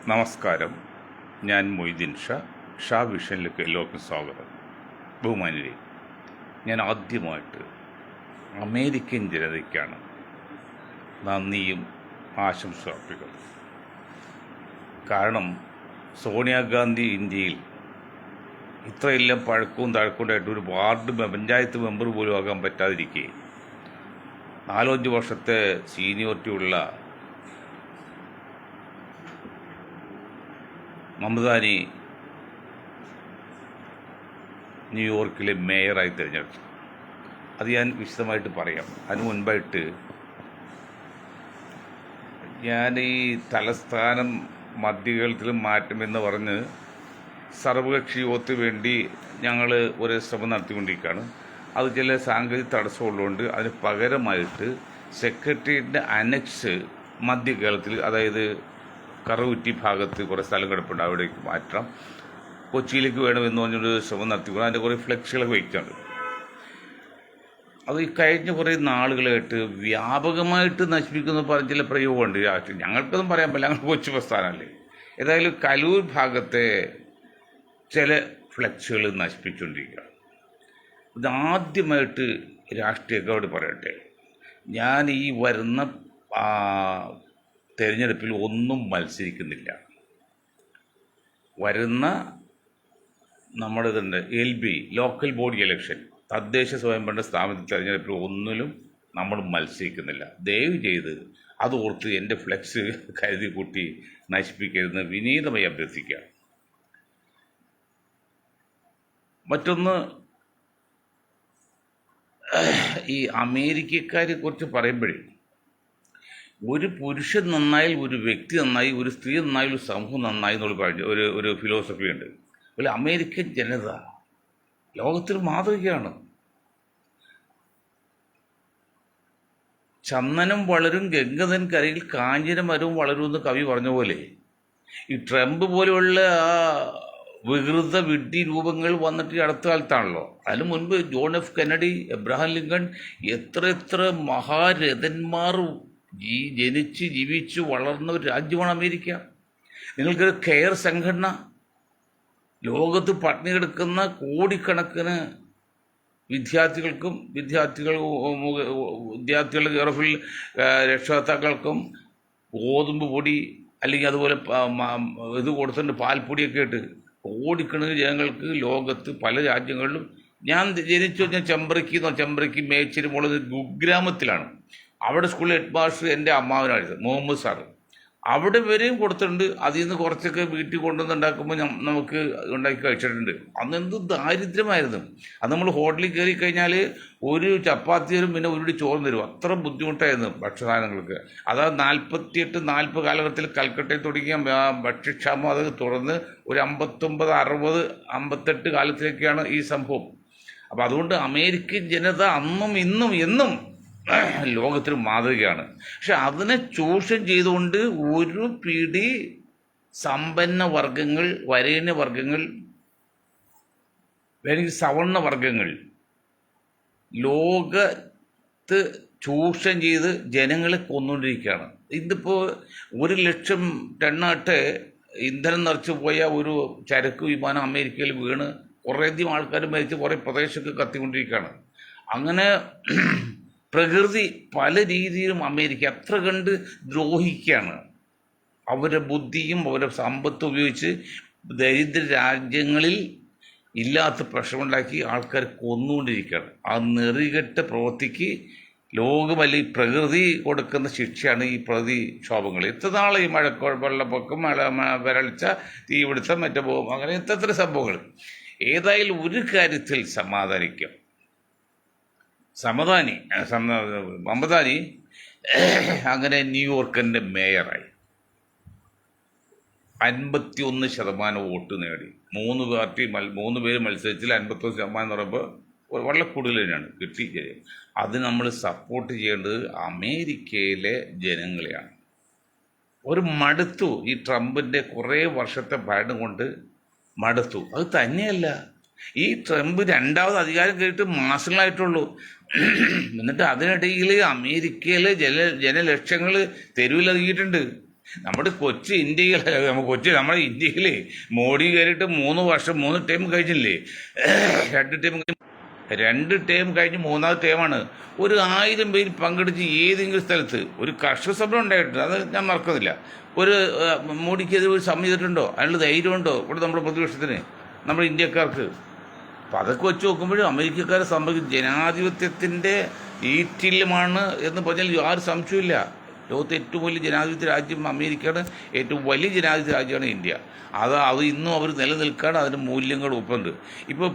നമസ്കാരം. ഞാൻ മൊയ്തീൻ ഷാ വിഷനിലേക്ക് എല്ലാവർക്കും സ്വാഗതം. ബഹുമാനിരെ, ഞാൻ ആദ്യമായിട്ട് അമേരിക്കൻ ജനതയ്ക്കാണ് നന്ദിയും ആശംസ അർപ്പിക്കുന്നത്. കാരണം സോണിയാഗാന്ധി ഇന്ത്യയിൽ ഇത്രയെല്ലാം പഴക്കവും തഴക്കമുണ്ടായിട്ട് ഒരു വാർഡ് പഞ്ചായത്ത് മെമ്പർ പോലും ആകാൻ പറ്റാതിരിക്കെ 4-5 വർഷത്തെ സീനിയോറിറ്റിയുള്ള മമതാനി ന്യൂയോർക്കിലെ മേയറായി തിരഞ്ഞെടുത്തു. അത് ഞാൻ വിശദമായിട്ട് പറയാം. അതിനു മുൻപായിട്ട് ഞാൻ ഈ തലസ്ഥാനം മധ്യകേരളത്തിൽ മാറ്റുമെന്ന് പറഞ്ഞ് സർവകക്ഷി യോഗത്തിന് വേണ്ടി ഞങ്ങൾ ഒരു ശ്രമം നടത്തിക്കൊണ്ടിരിക്കുകയാണ്. അത് ചില സാങ്കേതിക തടസ്സമുള്ളതുകൊണ്ട് അതിന് പകരമായിട്ട് സെക്രട്ടേറിയറ്റിൻ്റെ അനക്സ് മധ്യകേരളത്തിൽ, അതായത് കറുകുറ്റി ഭാഗത്ത് കുറേ സ്ഥലം കിടപ്പുണ്ട്, അവിടേക്ക് മാറ്റണം, കൊച്ചിയിലേക്ക് വേണമെന്ന് പറഞ്ഞൊരു ശ്രമം നടത്തിക്കൊണ്ട് അതിൻ്റെ കുറേ ഫ്ലെക്സുകളൊക്കെ വയ്ക്കുന്നുണ്ട്. അത് ഈ കഴിഞ്ഞ കുറേ നാളുകളായിട്ട് വ്യാപകമായിട്ട് നശിപ്പിക്കുന്ന പറഞ്ഞ ചില പ്രയോഗമുണ്ട്. ഞങ്ങൾക്കൊന്നും പറയാൻ പറ്റില്ല, ഞങ്ങൾ കൊച്ചു പ്രസ്ഥാനമല്ലേ. ഏതായാലും കലൂർ ഭാഗത്തെ ചില ഫ്ലെക്സുകൾ നശിപ്പിച്ചുകൊണ്ടിരിക്കുക. ഇതാദ്യമായിട്ട് രാഷ്ട്രീയക്കാരോട് പറയട്ടെ, ഞാൻ ഈ വരുന്ന തെരഞ്ഞെടുപ്പിൽ ഒന്നും മത്സരിക്കുന്നില്ല. വരുന്ന നമ്മുടേതുണ്ട് LB ലോക്കൽ ബോഡി ഇലക്ഷൻ, തദ്ദേശ സ്വയംഭരണ സ്ഥാപന തെരഞ്ഞെടുപ്പിൽ ഒന്നിലും നമ്മൾ മത്സരിക്കുന്നില്ല. ദയവ് ചെയ്ത് അത് ഓർത്ത് എൻ്റെ ഫ്ലെക്സ് കരുതി കൂട്ടി നശിപ്പിക്കരുതെന്ന് വിനീതമായി അഭ്യർത്ഥിക്കുക. മറ്റൊന്ന്, ഈ അമേരിക്കക്കാരെ കുറിച്ച് പറയുമ്പോഴേ, ഒരു പുരുഷൻ നന്നായി, ഒരു വ്യക്തി നന്നായി, ഒരു സ്ത്രീ നന്നായി, ഒരു സമൂഹം നന്നായി എന്നുള്ള ഒരു ഫിലോസഫി ഉണ്ട്. അതുപോലെ അമേരിക്കൻ ജനത ലോകത്തിൽ മാതൃകയാണ്. ചന്ദനം വളരും ഗംഗതൻ കരയിൽ കാഞ്ചന മരവും വളരുമെന്ന് കവി പറഞ്ഞ പോലെ ഈ ട്രംപ് പോലെയുള്ള ആ വികൃത വിഡ്ഢി രൂപങ്ങൾ വന്നിട്ട് അടുത്ത കാലത്താണല്ലോ. അതിനു മുൻപ് John F Kennedy, Abraham Lincoln, എത്ര മഹാരഥന്മാർ ജനിച്ച് ജീവിച്ച് വളർന്ന ഒരു രാജ്യമാണ് അമേരിക്ക. നിങ്ങൾക്കൊരു കെയർ സംഘടന, ലോകത്ത് പട്ടിണി കിടക്കുന്ന കോടിക്കണക്കിന് വിദ്യാർത്ഥികളുടെ കെയർഫിൽ രക്ഷകർത്താക്കൾക്കും ഗോതമ്പ് പൊടി അല്ലെങ്കിൽ അതുപോലെ ഇത് കൊടുത്തിട്ടുണ്ട്, പാൽപ്പൊടിയൊക്കെ ഇട്ട് കോടിക്കണക്കിന് ജനങ്ങൾക്ക് ലോകത്ത് പല രാജ്യങ്ങളിലും. ഞാൻ ജനിച്ചു കഴിഞ്ഞാൽ ചെമ്പ്രയ്ക്ക് മേച്ചിരി മുളക് കുഗ്രാമത്തിലാണ്. അവിടെ സ്കൂളിൽ ഹെഡ് മാസ്റ്റർ എൻ്റെ അമ്മാവനായിരുന്നു, മുഹമ്മദ് സാറ്. അവിടെ വരെയും കൊടുത്തിട്ടുണ്ട്. അതിൽ നിന്ന് കുറച്ചൊക്കെ വീട്ടിൽ കൊണ്ടുവന്നുണ്ടാക്കുമ്പോൾ നമുക്ക് ഉണ്ടാക്കി കഴിച്ചിട്ടുണ്ട്. അന്ന് എന്ത് ദാരിദ്ര്യമായിരുന്നു. അത് നമ്മൾ ഹോട്ടലിൽ കയറി കഴിഞ്ഞാൽ ഒരു ചപ്പാത്തി തരും, പിന്നെ ഒരു ചോറ് തരും. അത്ര ബുദ്ധിമുട്ടായിരുന്നു ഭക്ഷ്യസാധനങ്ങൾക്ക്. അതാ 48-40 കാലഘട്ടത്തിൽ കൽക്കട്ടയിൽ തുടങ്ങിയ ഭക്ഷ്യക്ഷാമം അത് തുടർന്ന് ഒരു 59, 60, 58 കാലത്തിലേക്കാണ് ഈ സംഭവം. അപ്പം അതുകൊണ്ട് അമേരിക്കൻ ജനത അന്നും ഇന്നും എന്നും ലോകത്തിൽ മാതൃകയാണ്. പക്ഷെ അതിനെ ചൂഷണം ചെയ്തുകൊണ്ട് ഒരു പിടി സമ്പന്ന വർഗങ്ങൾ, വരേണ്യ വർഗങ്ങൾ, അല്ലെങ്കിൽ സവർണ വർഗങ്ങൾ ലോകത്ത് ചൂഷണം ചെയ്ത് ജനങ്ങളെ കൊന്നുകൊണ്ടിരിക്കുകയാണ്. ഇതിപ്പോൾ 1,00,000 ടണ്ണായിട്ട് ഇന്ധനം നിറച്ചു പോയ ഒരു ചരക്ക് വിമാനം അമേരിക്കയിൽ വീണ് കുറേയധികം ആൾക്കാർ മരിച്ച് കുറേ പ്രദേശമൊക്കെ കത്തിക്കൊണ്ടിരിക്കുകയാണ്. അങ്ങനെ പ്രകൃതി പല രീതിയിലും അമേരിക്ക അത്ര കണ്ട് ദ്രോഹിക്കുകയാണ്. അവരുടെ ബുദ്ധിയും അവരുടെ സമ്പത്തും ഉപയോഗിച്ച് ദരിദ്ര രാജ്യങ്ങളിൽ ഇല്ലാത്ത പ്രശ്നമുണ്ടാക്കി ആൾക്കാർ കൊന്നുകൊണ്ടിരിക്കുകയാണ്. ആ നെറികെട്ട പ്രവൃത്തിക്ക് ലോകമല്ല, ഈ പ്രകൃതി കൊടുക്കുന്ന ശിക്ഷയാണ് ഈ പ്രതിക്ഷോഭങ്ങൾ. എത്ര നാളെ ഈ വെള്ളപ്പൊക്കം, വരൾച്ച, തീപിടുത്തം, മറ്റു പോകും, അങ്ങനെ എത്ര സംഭവങ്ങൾ. ഏതായാലും ഒരു കാര്യത്തിൽ സമാധാനിക്കും. മമതാനി അങ്ങനെ ന്യൂയോർക്കിൻ്റെ മേയറായി 51% വോട്ട് നേടി. 3 പേര് മത്സരിച്ചിൽ 51% എന്ന് പറയുമ്പോൾ വളരെ കൂടുതൽ തന്നെയാണ് കിട്ടി. അത് നമ്മൾ സപ്പോർട്ട് ചെയ്യേണ്ടത് അമേരിക്കയിലെ ജനങ്ങളെയാണ്. ഒരു മടുത്തു, ഈ ട്രംപിൻ്റെ കുറേ വർഷത്തെ ഭരണം കൊണ്ട് മടുത്തു. അത് തന്നെയല്ല, ഈ ട്രംപ് 2ാമത് അധികാരം കയറിയിട്ട് മാസങ്ങളായിട്ടുള്ളൂ. എന്നിട്ട് അതിനിടയിൽ അമേരിക്കയിലെ ജനലക്ഷങ്ങൾ തെരുവിലിറങ്ങിയിട്ടുണ്ട്. നമ്മുടെ കൊച്ചു ഇന്ത്യയിൽ നമ്മുടെ ഇന്ത്യയിൽ മോഡി കയറിയിട്ട് 3 വർഷം 3 ടൈം കഴിഞ്ഞില്ലേ? 2 ടൈം കഴിഞ്ഞ് 3ാമത്തെ ടൈമാണ്. ഒരു 1000 പേര് പങ്കെടുത്ത് ഏതെങ്കിലും സ്ഥലത്ത് ഒരു കർഷക സമരം ഉണ്ടായിട്ടുണ്ട്, അത് ഞാൻ മറക്കുന്നില്ല. ഒരു മോഡിക്കെതിരെ ഒരു സമരം ചെയ്തിട്ടുണ്ടോ? അതിനുള്ള ധൈര്യമുണ്ടോ ഇവിടെ നമ്മുടെ പ്രതിപക്ഷത്തിന്, നമ്മുടെ ഇന്ത്യക്കാർക്ക്? അപ്പം അതൊക്കെ വെച്ച് നോക്കുമ്പോഴും അമേരിക്കക്കാരെ സംബന്ധിച്ച് ജനാധിപത്യത്തിൻ്റെ ഈറ്റില്യമാണ് എന്ന് പറഞ്ഞാൽ യാതൊരു സംശയമില്ല. ലോകത്തെ ഏറ്റവും വലിയ ജനാധിപത്യ രാജ്യം അമേരിക്കയാണ്, ഏറ്റവും വലിയ ജനാധിപത്യ രാജ്യമാണ് ഇന്ത്യ. അത് ഇന്നും അവർ നിലനിൽക്കാണ്, അതിൻ്റെ മൂല്യങ്ങൾ ഒപ്പുണ്ട്. ഇപ്പോൾ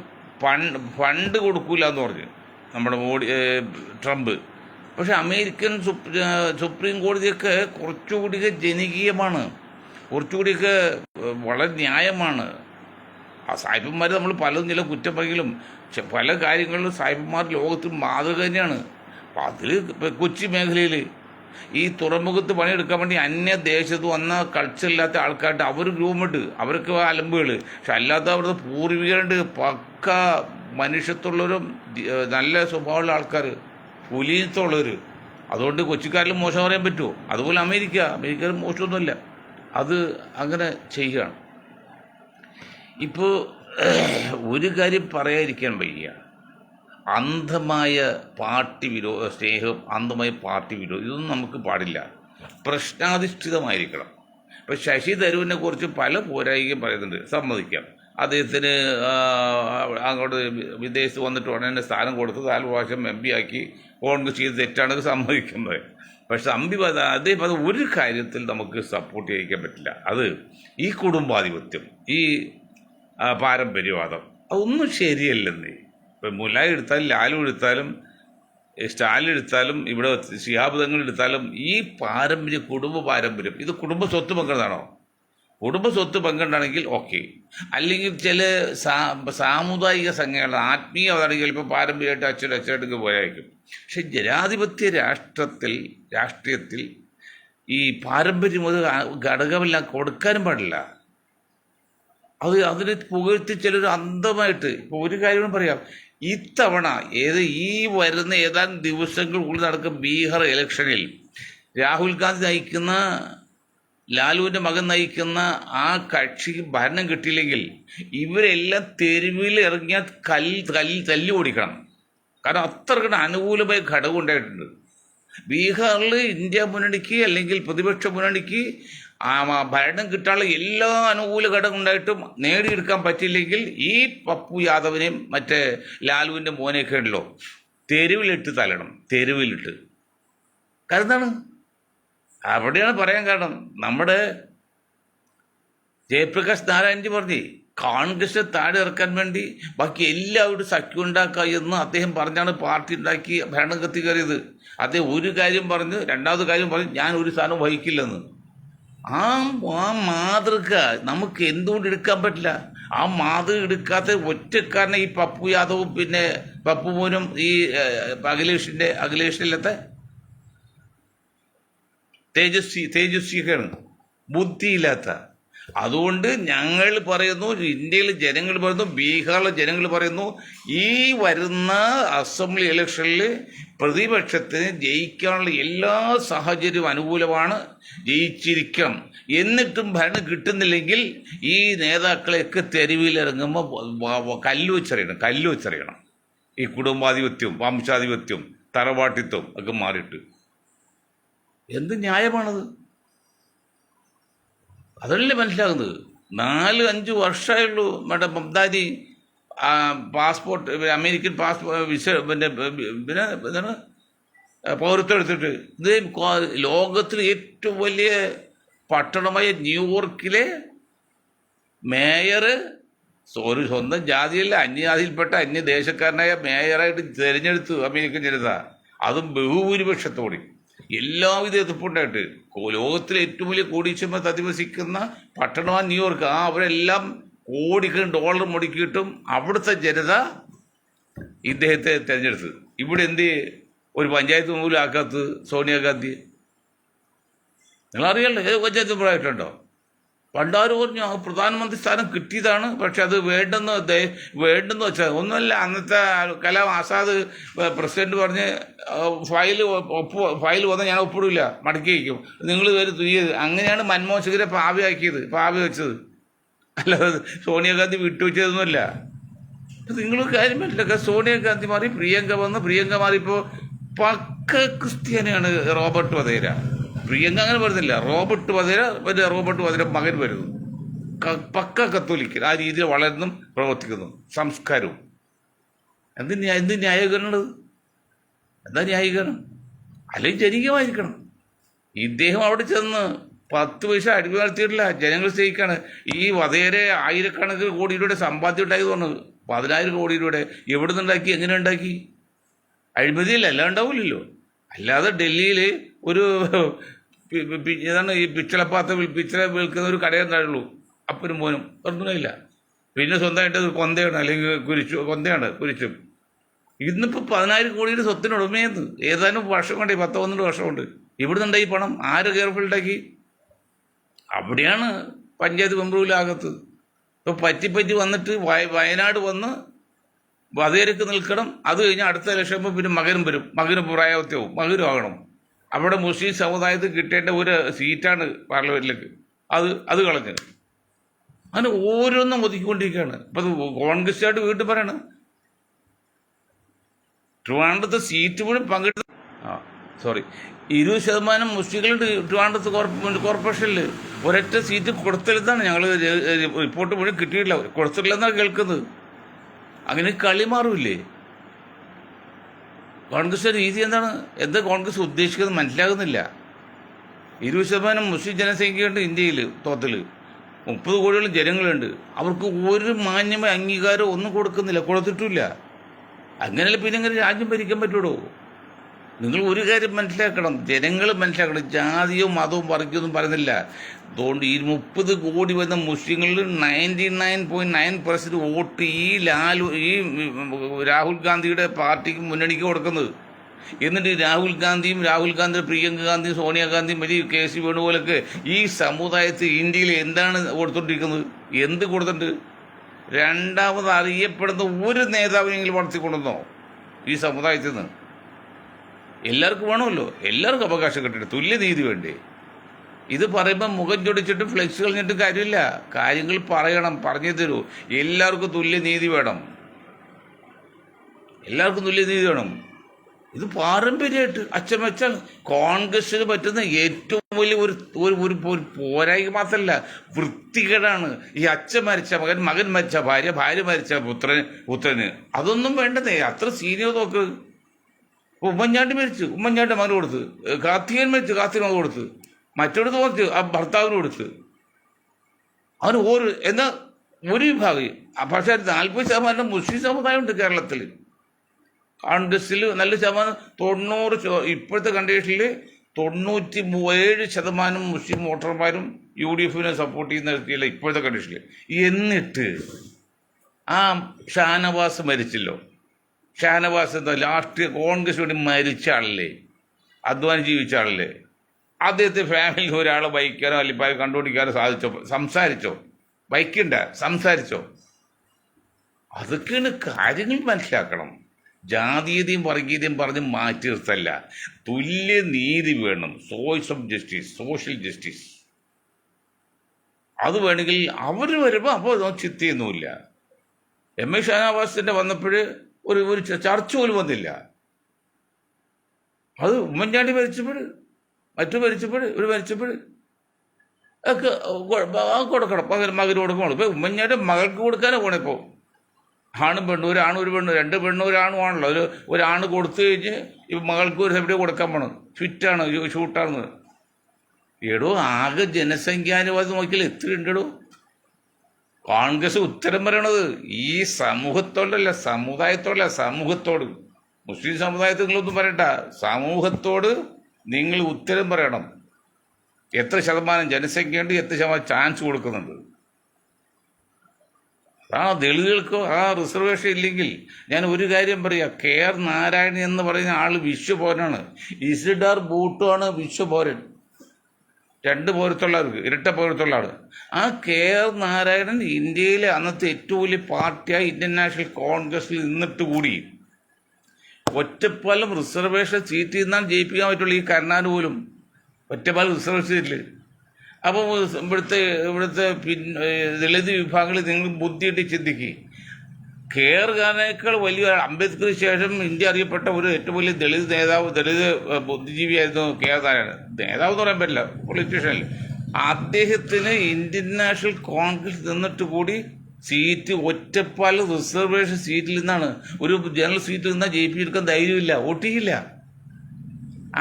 ഫണ്ട് കൊടുക്കൂല എന്ന് പറഞ്ഞ് നമ്മുടെ ട്രംപ്. പക്ഷേ അമേരിക്കൻ സുപ്രീം കോടതിയൊക്കെ കുറച്ചുകൂടിയൊക്കെ ജനകീയമാണ്, കുറച്ചുകൂടിയൊക്കെ വളരെ ന്യായമാണ്. ആ സായിപ്പന്മാർ നമ്മൾ പലതും ചില കുറ്റം പറയെങ്കിലും പക്ഷെ പല കാര്യങ്ങളിലും സായിപ്പന്മാർ ലോകത്തിൽ മാതൃക തന്നെയാണ്. അപ്പം അതിൽ കൊച്ചി മേഖലയിൽ ഈ തുറമുഖത്ത് പണിയെടുക്കാൻ വേണ്ടി അന്യദേശത്ത് വന്ന കൾച്ചറില്ലാത്ത ആൾക്കാരുടെ അവർ ഗ്രൂമുണ്ട്, അവർക്ക് അലമ്പുകൾ. പക്ഷെ അല്ലാത്ത അവിടുത്തെ പൂർവികരുണ്ട്, പക്ക മനുഷ്യത്വമുള്ളവരും നല്ല സ്വഭാവമുള്ള ആൾക്കാർ, പുലിയത്തുള്ളവർ. അതുകൊണ്ട് കൊച്ചിക്കാരിലും മോശം പറയാൻ പറ്റുമോ? അതുപോലെ അമേരിക്കയിലും മോശമൊന്നുമില്ല, അത് അങ്ങനെ ചെയ്യുകയാണ്. ഇപ്പോൾ ഒരു കാര്യം പറയാതിരിക്കാൻ വയ്യ, അന്ധമായ പാർട്ടി സ്നേഹം, അന്ധമായ പാർട്ടി വിരോധം, ഇതൊന്നും നമുക്ക് പാടില്ല. പ്രശ്നാധിഷ്ഠിതമായിരിക്കണം. ഇപ്പോൾ ശശി തരൂരിനെ കുറിച്ച് പല പോരായികയും പറയുന്നുണ്ട്, സമ്മതിക്കാം. അദ്ദേഹത്തിന് അങ്ങോട്ട് വിദേശത്ത് വന്നിട്ട് ഉടനെ സ്ഥാനം കൊടുത്ത് 4 പ്രാവശ്യം MP ആക്കി കോൺഗ്രസ് ചെയ്ത് തെറ്റാണെന്ന് സമ്മതിക്കുന്നത്. പക്ഷെ അദ്ദേഹം ഒരു കാര്യത്തിൽ നമുക്ക് സപ്പോർട്ട് ചെയ്യിക്കാൻ പറ്റില്ല, അത് ഈ കുടുംബാധിപത്യം, ഈ പാരമ്പര്യവാദം, അതൊന്നും ശരിയല്ലെന്നേ. ഇപ്പം മുലായി എടുത്താലും ലാലു എടുത്താലും സ്റ്റാലിൻ എടുത്താലും ഇവിടെ ശിഹാബ് തങ്ങൾ എടുത്താലും ഈ കുടുംബ പാരമ്പര്യം ഇത് കുടുംബ സ്വത്ത് പങ്കിടുന്നതാണോ? കുടുംബ സ്വത്ത് പങ്കിടാണെങ്കിൽ ഓക്കെ, അല്ലെങ്കിൽ ചില സാമുദായിക സംഘടന ആത്മീയതാണെങ്കിൽ ചിലപ്പോൾ പാരമ്പര്യമായിട്ട് അച്ചടക്ക് പോയായിരിക്കും. പക്ഷെ ജനാധിപത്യ രാഷ്ട്രീയത്തിൽ ഈ പാരമ്പര്യം അത് ഘടകമെല്ലാം കൊടുക്കാനും പാടില്ല. അതിന് പുകഴ്ത്തി ചിലർ അന്ധമായിട്ട്. ഇപ്പോൾ ഒരു കാര്യം പറയാം, ഇത്തവണ ഈ വരുന്ന ഏതാനും ദിവസങ്ങൾക്കുള്ളിൽ നടക്കുന്ന ബീഹാർ ഇലക്ഷനിൽ രാഹുൽ ഗാന്ധി നയിക്കുന്ന, ലാലുവിൻ്റെ മകൻ നയിക്കുന്ന ആ കക്ഷിക്ക് ഭരണം കിട്ടിയില്ലെങ്കിൽ ഇവരെല്ലാം തെരുവിൽ ഇറങ്ങിയാൽ തല്ലി ഓടിക്കണം. കാരണം അത്രയ്ക്ക് അനുകൂലമായ ഘടകം ഉണ്ടായിട്ടുണ്ട്. ബീഹാറിൽ ഇന്ത്യ മുന്നണിക്ക് അല്ലെങ്കിൽ പ്രതിപക്ഷ മുന്നണിക്ക് ഭരണം കിട്ടാനുള്ള എല്ലാ അനുകൂല ഘടകം ഉണ്ടായിട്ടും നേടിയെടുക്കാൻ പറ്റിയില്ലെങ്കിൽ ഈ പപ്പു യാദവിനെയും മറ്റേ ലാലുവിൻ്റെ മോനെയൊക്കെ ഉണ്ടല്ലോ തെരുവിലിട്ട് തല്ലണം, തെരുവിലിട്ട്. കാരണം എന്താണ്? അവിടെയാണ് പറയാൻ കാരണം, നമ്മുടെ ജയപ്രകാശ് നാരായൺജി പറഞ്ഞേ കോൺഗ്രസിനെ താഴെ ഇറക്കാൻ വേണ്ടി ബാക്കി എല്ലാവരും സഖ്യം ഉണ്ടാക്കുക എന്ന് അദ്ദേഹം പറഞ്ഞാണ് പാർട്ടി ഉണ്ടാക്കി ഭരണം കത്തി കയറിയത്. അദ്ദേഹം ഒരു കാര്യം പറഞ്ഞ്, രണ്ടാമത് കാര്യം പറഞ്ഞ് ഞാൻ ഒരു സ്ഥാനം വഹിക്കില്ലെന്ന്. ആ മാതൃക നമുക്ക് എന്തുകൊണ്ട് എടുക്കാൻ പറ്റില്ല? ആ മാതൃക എടുക്കാത്ത ഒറ്റക്കാരനെ ഈ പപ്പു യാദവും പിന്നെ പപ്പു മോനും ഈ അഖിലേഷിലത്തെ തേജസ്വിയൊക്കെയാണ് ബുദ്ധിയില്ലാത്ത. അതുകൊണ്ട് ഞങ്ങൾ പറയുന്നു, ഇന്ത്യയിലെ ജനങ്ങൾ പറയുന്നു, ബീഹാറിലെ ജനങ്ങൾ പറയുന്നു, ഈ വരുന്ന അസംബ്ലി ഇലക്ഷനിൽ പ്രതിപക്ഷത്തിന് ജയിക്കാനുള്ള എല്ലാ സാഹചര്യവും അനുകൂലമാണ്, ജയിച്ചിരിക്കണം. എന്നിട്ടും ഭരണം കിട്ടുന്നില്ലെങ്കിൽ ഈ നേതാക്കളെയൊക്കെ തെരുവിലിറങ്ങുമ്പോൾ കല്ല് വെച്ചറിയണം. ഈ കുടുംബാധിപത്യവും വംശാധിപത്യവും തറവാട്ടിത്വം ഒക്കെ മാറിയിട്ട് എന്ത് ന്യായമാണത്? അതല്ലേ മനസ്സിലാകുന്നത്. 4-5 വർഷമായുള്ളൂ മേഡം മംതാജി പാസ്പോർട്ട്, അമേരിക്കൻ പിന്നെ എന്താണ് പൗരത്വം എടുത്തിട്ട്. ഇത് ലോകത്തിലെ ഏറ്റവും വലിയ പട്ടണമായ ന്യൂയോർക്കിലെ മേയർ സ്വന്തം ജാതിയല്ല, അന്യജാതിയിൽപ്പെട്ട അന്യദേശക്കാരനായ മേയറായിട്ട് തിരഞ്ഞെടുത്തു അമേരിക്കൻ ജനത, അതും ബഹുഭൂരിപക്ഷത്തോടെ എല്ലാവിധ എതിർപ്പുണ്ടായിട്ട്. ലോകത്തിലെ ഏറ്റവും വലിയ കോടീശ്വരന്മാർ അധിവസിക്കുന്ന പട്ടണമാണ് ന്യൂയോർക്ക്. അവരെല്ലാം കോടിക്കണക്കിന് ഡോളർ മുടക്കിയിട്ടും അവിടുത്തെ ജനത ഇദ്ദേഹത്തെ തിരഞ്ഞെടുത്ത്. ഇവിടെ എന്ത് ഒരു പഞ്ചായത്ത് പോലും ആക്കാത്തത് സോണിയാഗാന്ധി? നിങ്ങളറിയാലോ, ഏത് പഞ്ചായത്ത് പ്രായമായിട്ടുണ്ടോ? പണ്ടാര് പറഞ്ഞു ആ പ്രധാനമന്ത്രി സ്ഥാനം കിട്ടിയതാണ്, പക്ഷെ അത് വേണ്ടെന്ന് വെച്ചാൽ ഒന്നുമല്ല. അന്നത്തെ കലാം ആസാദ് പ്രസിഡന്റ് പറഞ്ഞ് ഫയൽ വന്നാൽ ഞാൻ ഒപ്പിടില്ല, മടക്കി വയ്ക്കും, നിങ്ങൾ പേര് തുയ്യത്. അങ്ങനെയാണ് മൻമോഹൻ സിംഗിനെ പാവി വെച്ചത്. അല്ലാതെ സോണിയാഗാന്ധി വിട്ടുവെച്ചതൊന്നുമല്ല. നിങ്ങൾ കാര്യം പറ്റില്ല. സോണിയാഗാന്ധി മാറി പ്രിയങ്ക വന്ന്, പ്രിയങ്ക മാറിയപ്പോൾ പക്ക ക്രിസ്ത്യാനിയാണ് റോബർട്ട് വധേര. പ്രിയങ്ക അങ്ങനെ വരുന്നില്ല, റോബർട്ട് വധേര മകൻ വരുന്നു, പക്ക കത്തോലിക്കൻ. ആ രീതിയിൽ വളരുന്നു, പ്രവർത്തിക്കുന്നു, സംസ്കാരവും. എന്ത് ന്യായീകരണത്? എന്താ ന്യായീകരണം? അല്ലെങ്കിൽ ജനകീയമായിരിക്കണം. ഇദ്ദേഹം അവിടെ ചെന്ന് 10 പൈസ അടിമ നടത്തിയിട്ടില്ല, ജനങ്ങൾ സ്നേഹിക്കാണ്. ഈ വധേരെ ആയിരക്കണക്കിന് കോടി രൂപയുടെ സമ്പാദ്യം ഉണ്ടാക്കി തോന്നുന്നത്. 10,000 കോടി രൂപയുടെ എവിടെ നിന്നുണ്ടാക്കി, എങ്ങനെ ഉണ്ടാക്കി? അഴിമതിയില്ല, എല്ലാം ഉണ്ടാവില്ലല്ലോ. അല്ലാതെ ഡൽഹിയിൽ ഒരു ഏതാണ് ഈ പിച്ചള വിൽക്കുന്ന ഒരു കടയുണ്ടായുള്ളൂ, അപ്പനും മോനും ഒന്നുമില്ല. പിന്നെ സ്വന്തമായിട്ട് കൊന്തയാണ്, അല്ലെങ്കിൽ കുരിച്ചും. ഇന്നിപ്പോൾ 10,000 കോടിയുടെ സ്വത്തിന് ഉടമയെന്ന് ഏതാനും വർഷം കൊണ്ട്, 10-12 വർഷം കൊണ്ട്. ഇവിടെ നിന്നുണ്ടായി പണം ആര് കെയർഫുൾ ഉണ്ടാക്കി? അവിടെയാണ് പഞ്ചായത്ത് മെമ്പറിലാകത്ത്. ഇപ്പോൾ പറ്റി വന്നിട്ട് വയനാട് വന്ന് വധേരക്ക് നിൽക്കണം. അത് കഴിഞ്ഞാൽ അടുത്ത ഇലക്ഷൻ പിന്നെ മകന് പ്രായവത്യവും മകനും ആകണം. അവിടെ മുസ്ലിം സമുദായത്തിൽ കിട്ടേണ്ട ഒരു സീറ്റാണ് പാർലമെന്റിലേക്ക്, അത് കളഞ്ഞ്. അങ്ങനെ ഓരോന്നും ഒതുക്കിക്കൊണ്ടിരിക്കുകയാണ്. ഇപ്പം കോൺഗ്രസ്സായിട്ട് വീട്ടിൽ പറയണം, ട്രിവാൻഡ്രത്ത് സീറ്റ് പോലും 20% മുസ്ലിങ്ങളുണ്ട് ട്രിവാൻഡ്രത്ത് കോർപ്പറേഷനിൽ. ഒരൊറ്റ സീറ്റ് കൊടുത്തില്ലെന്നാണ് ഞങ്ങൾ റിപ്പോർട്ട് മുഴുവൻ കിട്ടിയിട്ടില്ല, കൊടുത്തിട്ടില്ലെന്നാണ് കേൾക്കുന്നത്. അങ്ങനെ കളി മാറില്ലേ? കോൺഗ്രസ് രീതി എന്താണ്? എന്താ കോൺഗ്രസ് ഉദ്ദേശിക്കുന്നത് മനസ്സിലാകുന്നില്ല. 20% മുസ്ലിം ജനസംഖ്യയുണ്ട് ഇന്ത്യയിൽ, ടോട്ടൽ 30 കോടിയോളം ജനങ്ങളുണ്ട്. അവർക്ക് ഒരു മാന്യമായ അംഗീകാരം ഒന്നും കൊടുത്തിട്ടില്ല. അങ്ങനെയല്ല പിന്നെ എങ്ങനെ രാജ്യം ഭരിക്കാൻ പറ്റുള്ളൂ? നിങ്ങൾ ഒരു കാര്യം മനസ്സിലാക്കണം, ജനങ്ങൾ മനസ്സിലാക്കണം. ജാതിയോ മതവും വർഗീയൊന്നും പറയുന്നില്ല. അതുകൊണ്ട് ഈ 30 കോടി വരുന്ന മുസ്ലിങ്ങളിൽ 99.9% വോട്ട് ഈ രാഹുൽ ഗാന്ധിയുടെ പാർട്ടിക്ക്, മുന്നണിക്ക് കൊടുക്കുന്നത്. എന്നിട്ട് രാഹുൽ ഗാന്ധിയുടെ പ്രിയങ്ക ഗാന്ധിയും സോണിയാഗാന്ധിയും വലിയ KC വേണുപോലൊക്കെ ഈ സമുദായത്തിൽ ഇന്ത്യയിൽ എന്താണ് കൊടുത്തോണ്ടിരിക്കുന്നത്? എന്ത് കൊടുത്തിട്ടുണ്ട്? രണ്ടാമത് അറിയപ്പെടുന്ന ഒരു നേതാവിനെങ്കിലും വളർത്തിക്കൊണ്ടുവന്നോ ഈ സമുദായത്തിൽ നിന്ന്? എല്ലാവർക്കും വേണമല്ലോ, എല്ലാവർക്കും അവകാശം കിട്ടട്ടെ, തുല്യനീതി വേണ്ടേ? ഇത് പറയുമ്പോൾ മുഖം ചൊടിച്ചിട്ട് ഫ്ലെക്സ് കളഞ്ഞിട്ട് കാര്യമില്ല. കാര്യങ്ങൾ പറയണം, പറഞ്ഞു തരൂ. എല്ലാവർക്കും തുല്യനീതി വേണം. ഇത് പാരമ്പര്യമായിട്ട് അച്ചമെച്ചാൽ കോൺഗ്രസ്സിന് പറ്റുന്ന ഏറ്റവും വലിയ ഒരു പോരായ്മ മാത്രമല്ല, വൃത്തികേടാണ്. ഈ അച്ഛൻ മരിച്ച മകൻ മരിച്ച ഭാര്യ മരിച്ച പുത്രന് അതൊന്നും വേണ്ടതേ. അത്ര സീനിയർ നോക്ക്. ഉമ്മൻചാണ്ടി മരിച്ചു, ഉമ്മൻചാണ്ടി മകന് കൊടുത്ത്. കാർത്തികൻ മരിച്ചു, കാർത്തികൻ മകൻ കൊടുത്ത്. മറ്റൊരിടത്ത് കുറച്ച് ആ ഭർത്താവിന് കൊടുത്ത്. അവന് എന്നാൽ ഒരു വിഭാഗം. പക്ഷേ 40% മുസ്ലിം സമുദായമുണ്ട് കേരളത്തിൽ. കോൺഗ്രസ്സിൽ നല്ല ശതമാനം 90, ഇപ്പോഴത്തെ കണ്ടീഷനിൽ 97% മുസ്ലിം വോട്ടർമാരും UDFനെ സപ്പോർട്ട് ചെയ്യുന്ന ഇപ്പോഴത്തെ കണ്ടീഷനിൽ. എന്നിട്ട് ആ ഷാനവാസ് മരിച്ചല്ലോ. ഷാനവാസ് എന്താ ലാസ്റ്റ് കോൺഗ്രസ് വേണ്ടി മരിച്ച ആളല്ലേ, അധ്വാനം ജീവിച്ച ആളല്ലേ? അദ്ദേഹത്തെ ഫാമിലിയിൽ ഒരാളെ ബൈക്കാനോ അല്ലെങ്കിൽ കണ്ടുപിടിക്കാനോ സംസാരിച്ചോ? സംസാരിച്ചോ? അതൊക്കെയാണ് കാര്യങ്ങൾ മനസ്സിലാക്കണം. ജാതീയതയും വർഗീയതയും പറഞ്ഞ് മാറ്റി നിർത്തല്ല. തുല്യ നീതി വേണം. സോഷ്യൽ ജസ്റ്റിസ് അത് വേണമെങ്കിൽ അവർ വരുമ്പോൾ അപ്പോൾ ചിത്തിയൊന്നുമില്ല. MA ഷാനവാസിന്റെ വന്നപ്പോൾ ഒരു ചർച്ച പോലും വന്നില്ല. അത് ഉമ്മൻചാണ്ടി മരിച്ചപ്പോൾ മരിച്ചപ്പോൾ ഒക്കെ കൊടുക്കണം, മകന് കൊടുക്കണം. ഇപ്പം ഉമ്മൻചാണ്ടി മകൾക്ക് കൊടുക്കാനേ പോണേ. ഇപ്പോൾ ആണും പെണ്ണും, ഒരാണും ഒരു പെണ്ണും, 2 പെണ്ണും ഒരാണും ആണല്ലോ. ഒരാണ് കൊടുത്തു കഴിഞ്ഞ് ഇപ്പം മകൾക്ക് ഒരു എവിടെ കൊടുക്കാൻ പോണം. ഫിറ്റാണ്, ഷൂട്ടാണെന്ന്. എടോ ആകെ ജനസംഖ്യാനുപാതം നോക്കിയാൽ എത്ര ഉണ്ടോ? കോൺഗ്രസ് ഉത്തരം പറയണത് ഈ സമൂഹത്തോട്. മുസ്ലിം സമുദായത്തിൽ നിങ്ങളൊന്നും പറയണ്ട, സമൂഹത്തോട് നിങ്ങൾ ഉത്തരം പറയണം. എത്ര ശതമാനം ജനസംഖ്യയുണ്ട്, എത്ര ശതമാനം ചാൻസ് കൊടുക്കുന്നുണ്ട്? ദളിതുകൾക്ക് ആ റിസർവേഷൻ ഇല്ലെങ്കിൽ ഞാൻ ഒരു കാര്യം പറയാം. KR നാരായണൻ എന്ന് പറയുന്ന ആൾ വിശ്വപൗരനാണ്. ഇസിഡാർ ബൂട്ടുമാണ് വിശ്വപൗരൻ. രണ്ട് പൗരത്വമുള്ളവർക്ക്, ഇരട്ട പൗരത്വമുള്ള ആൾ. ആ കെ ആർ നാരായണൻ ഇന്ത്യയിലെ അന്നത്തെ ഏറ്റവും വലിയ പാർട്ടിയായ ഇന്ത്യൻ നാഷണൽ കോൺഗ്രസിൽ നിന്നിട്ട് കൂടി ഒറ്റപ്പാലം റിസർവേഷൻ സീറ്റിൽ നിന്നാണ് ജയിപ്പിക്കാൻ പറ്റുള്ളൂ. ഈ കരുണാന് പോലും ഒറ്റപ്പാലം റിസർവേഷൻ സീറ്റിൽ. അപ്പോൾ ഇവിടുത്തെ ദളിത് വിഭാഗങ്ങളിൽ നിങ്ങൾ ബുദ്ധിയിട്ട് ചിന്തിക്കുക. കെ ആർ ഖാനേക്കാൾ വലിയ അംബേദ്കർക്ക് ശേഷം ഇന്ത്യ അറിയപ്പെട്ട ഒരു ഏറ്റവും വലിയ ദളിത് നേതാവ്, ദളിത് ബുദ്ധിജീവിയായിരുന്നു കെ ആർ നാരായണൻ. നേതാവ് എന്ന് പറയാൻ പറ്റില്ല, പൊളിറ്റീഷ്യനല്ലേ. അദ്ദേഹത്തിന് ഇന്ത്യൻ നാഷണൽ കോൺഗ്രസ് നിന്നിട്ട് കൂടി സീറ്റ് ഒറ്റപ്പാലം റിസർവേഷൻ സീറ്റിൽ നിന്നാണ്, ഒരു ജനറൽ സീറ്റിൽ നിന്നാൽ ജയിപ്പിച്ചെടുക്കാൻ ധൈര്യമില്ല, വോട്ടിയില്ല.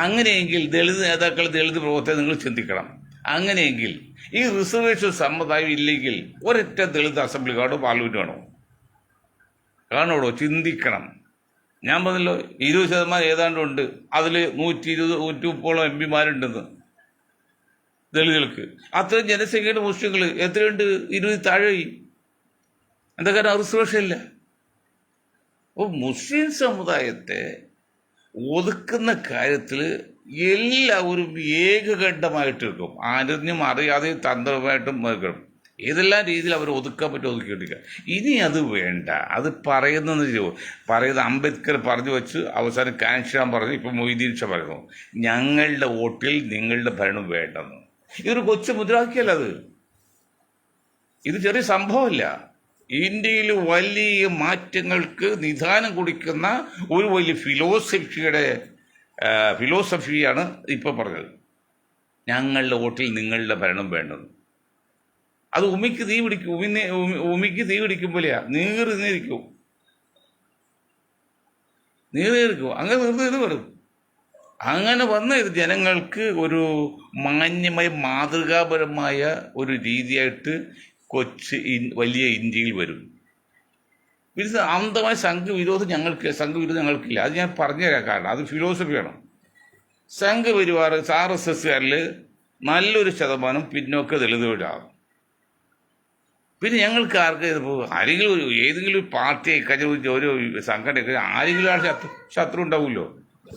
അങ്ങനെയെങ്കിൽ ദളിത് നേതാക്കൾ, ദളിത് പ്രവർത്തകർ നിങ്ങൾ ചിന്തിക്കണം. അങ്ങനെയെങ്കിൽ ഈ റിസർവേഷൻ സമ്പ്രദായം ഇല്ലെങ്കിൽ ഒരൊറ്റ ദളിത് അസംബ്ലി കാർഡോ പാർലമെന്റ് വേണോ? കാണോടോ? ചിന്തിക്കണം. ഞാൻ പറഞ്ഞല്ലോ 20% ഏതാണ്ടുണ്ട്. അതിൽ 120, 130 എം പിമാരുണ്ടെന്ന് ദളിതുകൾക്ക്. അത്രയും ജനസംഖ്യയുടെ മുസ്ലിങ്ങൾ എത്രയുണ്ട്? 20 താഴെയായി. എന്താ കാരണം? റിസർവേഷൻ ഇല്ല. അപ്പോൾ മുസ്ലിം സമുദായത്തെ ഒതുക്കുന്ന കാര്യത്തിൽ എല്ലാവരും ഏകകണ്ഠമായിട്ടിരിക്കും. അറിഞ്ഞും അറിയാതെയും തന്ത്രമായിട്ടും നോക്കണം. ഏതെല്ലാം രീതിയിൽ അവർ ഒതുക്കാൻ പറ്റും ഒതുക്കിയിട്ടില്ല. ഇനി അത് വേണ്ട. അത് പറയുന്ന അംബേദ്കർ പറഞ്ഞു വെച്ച് അവസാനം കാൻഷാൻ പറഞ്ഞു, ഇപ്പം മൊയ്തീൻ ഷാ പറയുന്നു, ഞങ്ങളുടെ വോട്ടിൽ നിങ്ങളുടെ ഭരണം വേണ്ടെന്ന്. ഇതൊരു കൊച്ചു മുദ്രാവാക്യമല്ല. ഇത് ചെറിയ സംഭവമല്ല. ഇന്ത്യയിൽ വലിയ മാറ്റങ്ങൾക്ക് നിദാനം കുറിക്കുന്ന ഒരു വലിയ ഫിലോസഫിയാണ് ഇപ്പോൾ പറഞ്ഞത്. ഞങ്ങളുടെ വോട്ടിൽ നിങ്ങളുടെ ഭരണം വേണ്ടെന്ന്. അത് ഉമിക്ക് തീ പിടിക്കും പോലെയാ. നീറിക്കും. അങ്ങനെ നീർന്ന് വരും. അങ്ങനെ വന്ന ഇത് ജനങ്ങൾക്ക് ഒരു മാന്യമായ മാതൃകാപരമായ ഒരു രീതിയായിട്ട് വലിയ ഇന്ത്യയിൽ വരും. പിന്നെ അന്ധമായ സംഘവിരോധം ഞങ്ങൾക്കില്ല. അത് ഞാൻ പറഞ്ഞുതരാം. കാരണം അത് ഫിലോസഫിയാണ്. സംഘപരിവാർ RSSകാരിൽ നല്ലൊരു ശതമാനം പിന്നോക്ക ദളിതുകളാകും. പിന്നെ ഞങ്ങൾക്ക് ആരെങ്കിലും ഏതെങ്കിലും ഒരു പാർട്ടിയെ കഴിഞ്ഞ ഒരു സംഘടനയൊക്കെ ആരെങ്കിലും ആ ശത്രു ഉണ്ടാവുമല്ലോ.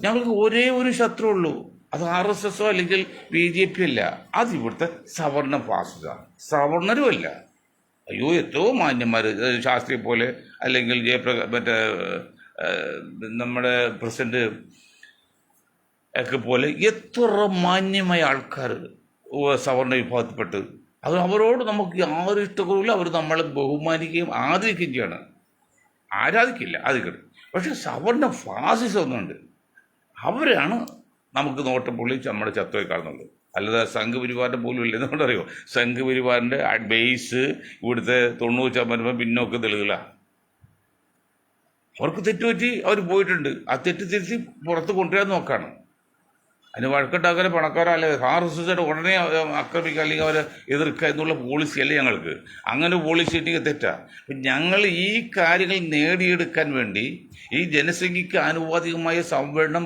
ഞങ്ങൾക്ക് ഒരേ ഒരു ശത്രു ഉള്ളൂ. അത് RSSO അല്ലെങ്കിൽ BJP അല്ല. അത് ഇവിടുത്തെ സവർണ ഫാസിസ. സവർണരും അല്ല. അയ്യോ, എത്രയോ മാന്യന്മാർ, ശാസ്ത്രി പോലെ അല്ലെങ്കിൽ നമ്മുടെ പ്രസിഡന്റ് ഒക്കെ പോലെ എത്ര മാന്യമായ ആൾക്കാർ സവർണ വിഭാഗത്തിൽപ്പെട്ട്. അത് അവരോട് നമുക്ക് യാതൊരു ഇഷ്ടക്കുറവില്ല. അവർ നമ്മളെ ബഹുമാനിക്കുകയും ആദരിക്കുകയും ചെയ്യണം. ആരാധിക്കില്ല, ആദരിക്കണം. പക്ഷെ സവർണ ഫാസിസം ഒന്നുണ്ട്. അവരാണ് നമുക്ക് നോട്ടം പൊള്ളിച്ച് നമ്മുടെ ചത്തോയി കാണുന്നുള്ളൂ. അല്ലാതെ സംഘപരിവാറിൻ്റെ പോലും ഇല്ല. എന്നുകൊണ്ടറിയോ? സംഘപരിവാറിൻ്റെ ബേസ് ഇവിടുത്തെ 90% പിന്നോക്ക ദളിതുകളാണ്. അവർക്ക് തെറ്റുപറ്റി അവർ പോയിട്ടുണ്ട്. ആ തെറ്റ് തിരിച്ച് പുറത്ത് കൊണ്ടുവരാൻ നോക്കാണ്. അതിന് വഴക്കുണ്ടാക്കാൻ പണക്കാരല്ലേ RSSയുടെ ഉടനെ ആക്രമിക്കുക അല്ലെങ്കിൽ അവരെ എതിർക്കുക എന്നുള്ള പോളിസിയല്ല ഞങ്ങൾക്ക്. അങ്ങനെ പോളിസി ഇട്ടിಗೆ തെറ്റാ. ഞങ്ങൾ ഈ കാര്യങ്ങൾ നേടിയെടുക്കാൻ വേണ്ടി ഈ ജനസംഖ്യയ്ക്ക് ആനുപാതികമായ സംവരണം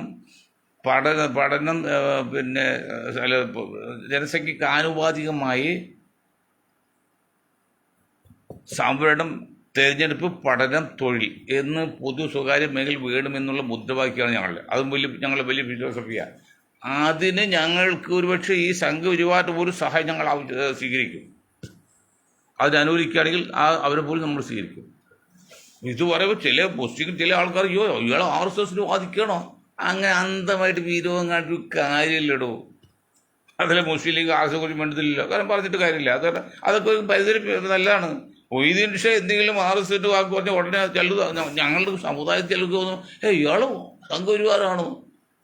പഠനം പിന്നെ ജനസംഖ്യയ്ക്ക് ആനുപാതികമായി സംവരണം, തെരഞ്ഞെടുപ്പ്, പഠനം, തൊഴിൽ എന്ന് പൊതു സ്വകാര്യ മേഖല വേണമെന്നുള്ള മുദ്രാവാക്യമാണ് ഞങ്ങളുടെ വലിയ ഫിലോസഫിയാണ്. അതിന് ഞങ്ങൾക്ക് ഒരുപക്ഷെ ഈ സംഘപരിവാറിൻ്റെ പോലും സഹായം ഞങ്ങൾ സ്വീകരിക്കും. അതിനനുകൂലിക്കുകയാണെങ്കിൽ അവരെ പോലും നമ്മൾ സ്വീകരിക്കും. ഇത് പറയുമ്പോൾ ചില ആൾക്കാർ ഇയാൾ RSSന് വാദിക്കണോ? അങ്ങനെ അന്ധമായിട്ട് വിരോധം കാണിച്ചു കാര്യമില്ലടോ. അതിലെ മുസ്ലിം ലീഗ് RSS വേണ്ടതില്ല. കാരണം പറഞ്ഞിട്ട് കാര്യമില്ല. അതൊക്കെ ഒരു പരിധി നല്ലതാണ്. മൊയ്തീൻ ഷാ എന്തെങ്കിലും RSS വാക്ക് പറഞ്ഞാൽ ഉടനെ ഞങ്ങളുടെ സമുദായത്തിൽ ചിലർക്ക് തോന്നും, ഇയാളോ സംഘപരിവാറാണോ?